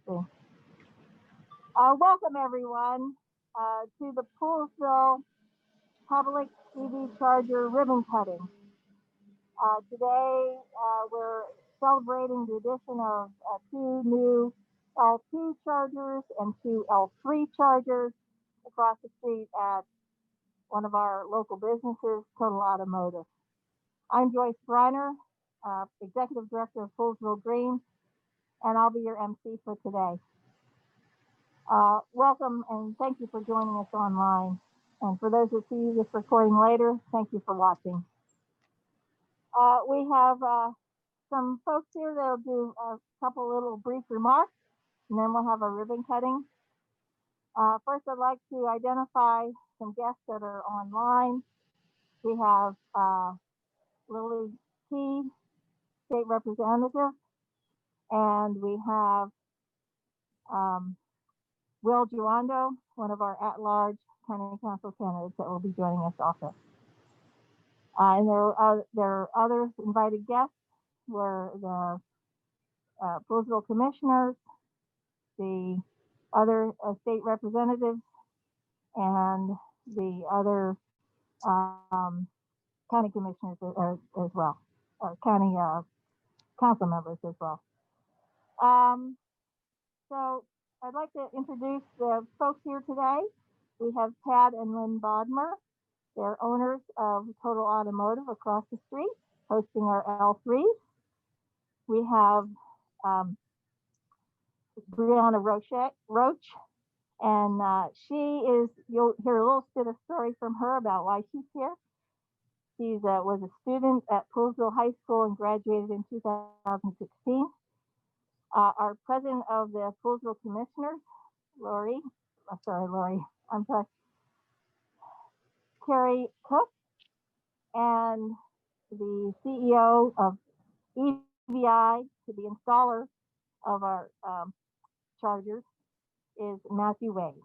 Welcome everyone to the Poolesville Public EV Charger ribbon cutting. Today we're celebrating the addition of two new L2 chargers and two L3 chargers across the street at one of our local businesses, Total Automotive. I'm Joyce Breiner, Executive Director of Poolesville Green, and I'll be your MC for today. Welcome and thank you for joining us online. And for those who see this recording later, thank you for watching. We have some folks here that'll do a couple little brief remarks, and then we'll have a ribbon cutting. First, I'd like to identify some guests that are online. We have Lily T, State Representative, and we have Will Jawando, one of our at-large county council candidates that will be joining us also. And there are other invited guests were the Poolesville commissioners, the other state representatives, and the other county commissioners as well, or county council members as well. So I'd like to introduce the folks here today. We have Tad and Lynn Bodmer. They're owners of Total Automotive across the street, hosting our L3s. We have Brianna Roche, and you'll hear a little bit of story from her about why she's here. She was a student at Poolesville High School and graduated in 2016. Our president of the Poolesville Commissioners, Kerri Cook, and the CEO of EVI, to the installer of our chargers, is Matthew Wade.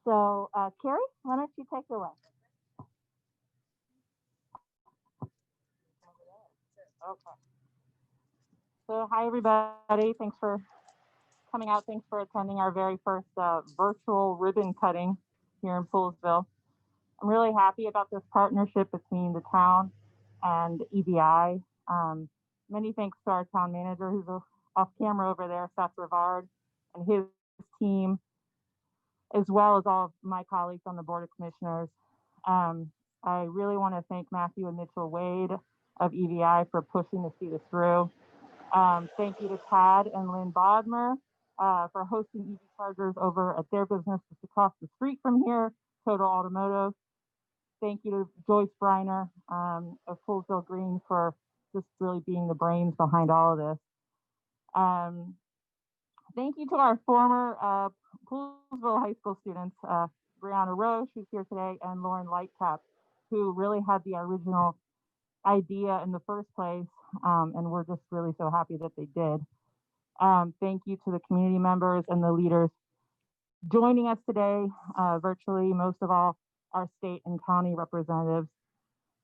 So, Kerri, why don't you take it away? Okay. So, hi everybody. Thanks for coming out. Thanks for attending our very first virtual ribbon cutting here in Poolesville. I'm really happy about this partnership between the town and EVI. Many thanks to our town manager, who's off camera over there, Seth Rivard, and his team, as well as all of my colleagues on the Board of Commissioners. I really want to thank Matthew and Mitchell Wade of EVI for pushing to see this through. Thank you to Tad and Lynn Bodmer for hosting EV chargers over at their business just across the street from here, Total Automotive. Thank you to Joyce Breiner of Poolesville Green for just really being the brains behind all of this. Thank you to our former Poolesville High School students, Brianna Roche, who's here today, and Lauren Lightcap, who really had the original idea in the first place, and we're just really so happy that they did. Thank you to the community members and the leaders joining us today virtually, most of all our state and county representatives,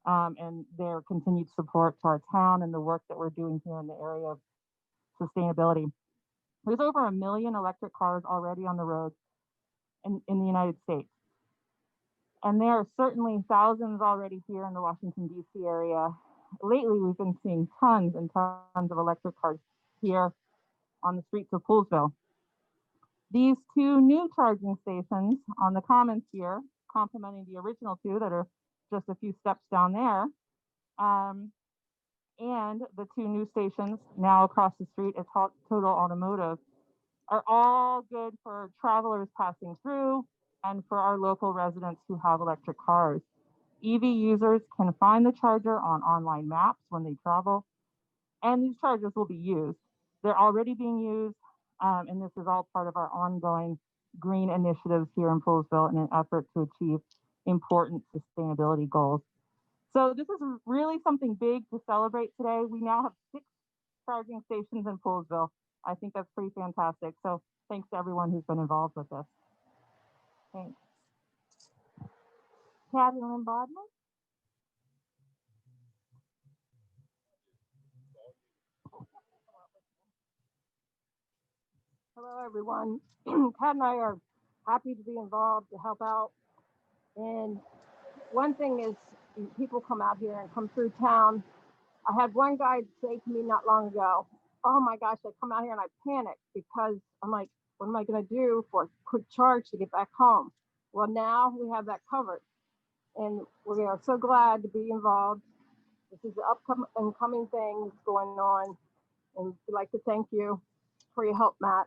and their continued support to our town and the work that we're doing here in the area of sustainability. There's over 1 million electric cars already on the road in the United States. And there are certainly thousands already here in the Washington, D.C. area. Lately, we've been seeing tons and tons of electric cars here on the streets of Poolesville. These two new charging stations on the commons here, complementing the original two that are just a few steps down there, and the two new stations now across the street at Total Automotive, are all good for travelers passing through and for our local residents who have electric cars. EV users can find the charger on online maps when they travel, and these chargers will be used. They're already being used, and this is all part of our ongoing green initiatives here in Poolesville in an effort to achieve important sustainability goals. So this is really something big to celebrate today. We now have 6 charging stations in Poolesville. I think that's pretty fantastic. So thanks to everyone who's been involved with this. Thanks. Tad and Lynn Bodmer. Hello, everyone. Pat and I are happy to be involved to help out. And one thing is, people come out here and come through town. I had one guy say to me not long ago, "Oh my gosh, I come out here and I panic because I'm like, what am I going to do for a quick charge to get back home?" Well, now we have that covered, and we are so glad to be involved. This is the upcoming things going on, and we'd like to thank you for your help, Matt.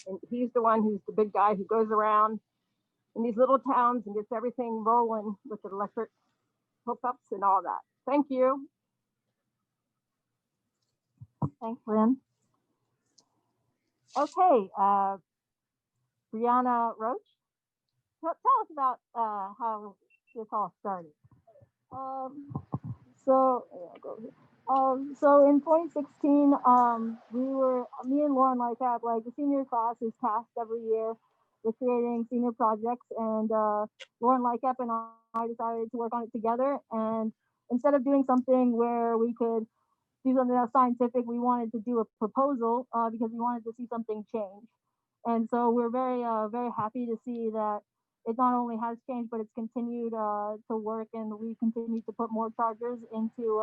And he's the one who's the big guy who goes around in these little towns and gets everything rolling with the electric hookups and all that. Thank you. Thanks, Lynn. Okay, Brianna Roche, tell us about how this all started. So in 2016, me and Lauren Lightcap, like the senior class is tasked every year with creating senior projects, and Lauren Lightcap and I decided to work on it together. And instead of doing something where we could do something that's scientific, we wanted to do a proposal because we wanted to see something change. And so we're very happy to see that it not only has changed, but it's continued to work, and we continue to put more chargers into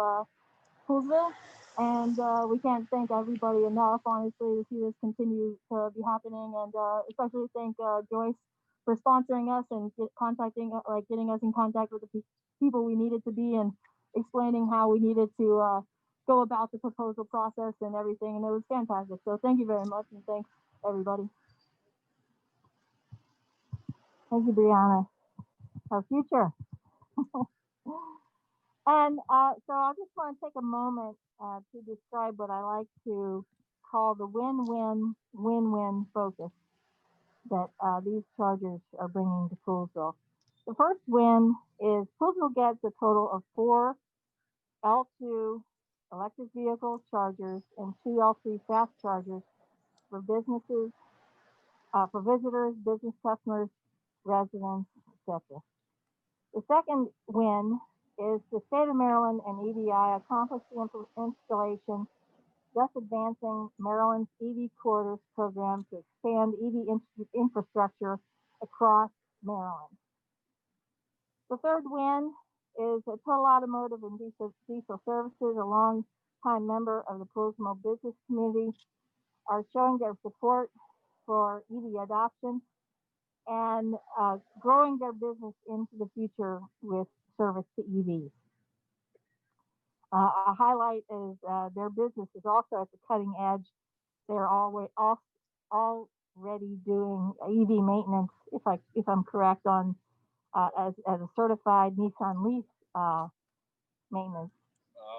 Poolesville. And we can't thank everybody enough, honestly, to see this continue to be happening. And especially thank Joyce for sponsoring us and getting us in contact with the people we needed to be, and explaining how we needed to go about the proposal process and everything. And it was fantastic. So thank you very much, and thanks everybody. Thank you, Brianna. Our future. And so I just want to take a moment to describe what I like to call the win-win-win-win focus that these chargers are bringing to Poolesville. The first win is Poolesville gets a total of 4 L2 electric vehicle chargers and 2 L3 fast chargers for businesses, for visitors, business customers, residents, etc. The second win is the state of Maryland and EVI accomplished the installation, thus advancing Maryland's EV corridors program to expand EV infrastructure across Maryland. The third win is that Total Automotive and Diesel Services, a long-time member of the Poolesville business community, are showing their support for EV adoption and growing their business into the future with service to EVs. A highlight is their business is also at the cutting edge. They're already doing EV maintenance, if I'm correct, on as a certified Nissan Leaf maintenance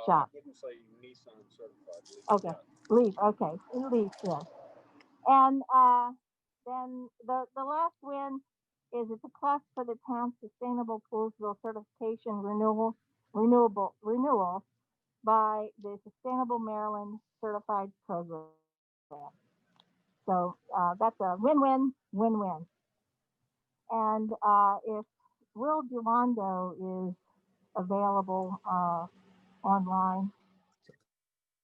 shop. I wouldn't say Nissan certified. Okay, Leaf. Okay, Leaf. Yes. And then the last win is it's a plus for the town's sustainable Poolesville certification renewal by the Sustainable Maryland Certified Program. So that's a win-win-win-win. And if Will Jawando is available online.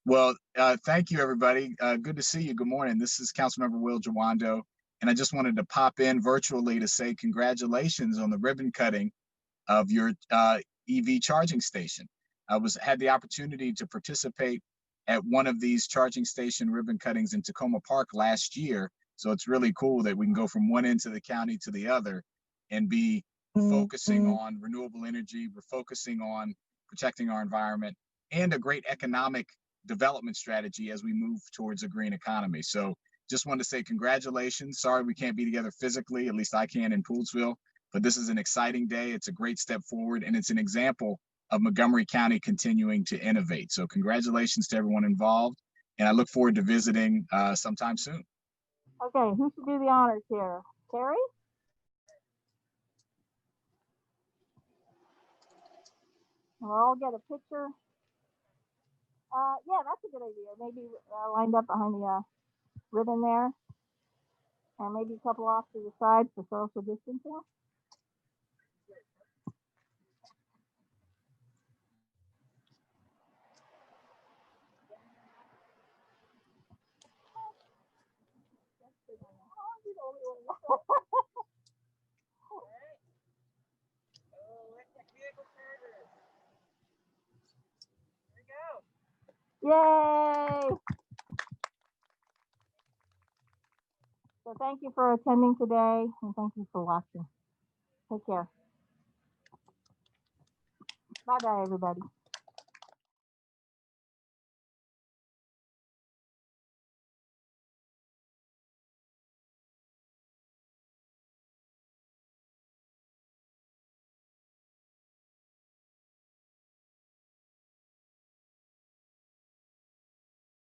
Well, thank you, everybody. Good to see you. Good morning. This is Councilmember Will Jawando, and I just wanted to pop in virtually to say congratulations on the ribbon cutting of your EV charging station. I had the opportunity to participate at one of these charging station ribbon cuttings in Tacoma Park last year. So it's really cool that we can go from one end of the county to the other and be focusing on renewable energy. We're focusing on protecting our environment and a great economic development strategy as we move towards a green economy. So just wanted to say congratulations. Sorry we can't be together physically, at least I can in Poolesville, but this is an exciting day. It's a great step forward, and it's an example of Montgomery County continuing to innovate. So congratulations to everyone involved, and I look forward to visiting sometime soon. Okay, who should do the honors here? Kerri? We'll all get a picture. Yeah, that's a good idea. Maybe lined up behind the ribbon there, and maybe a couple off to the side for social distancing. Yay! So thank you for attending today and thank you for watching. Take care. Bye bye, everybody.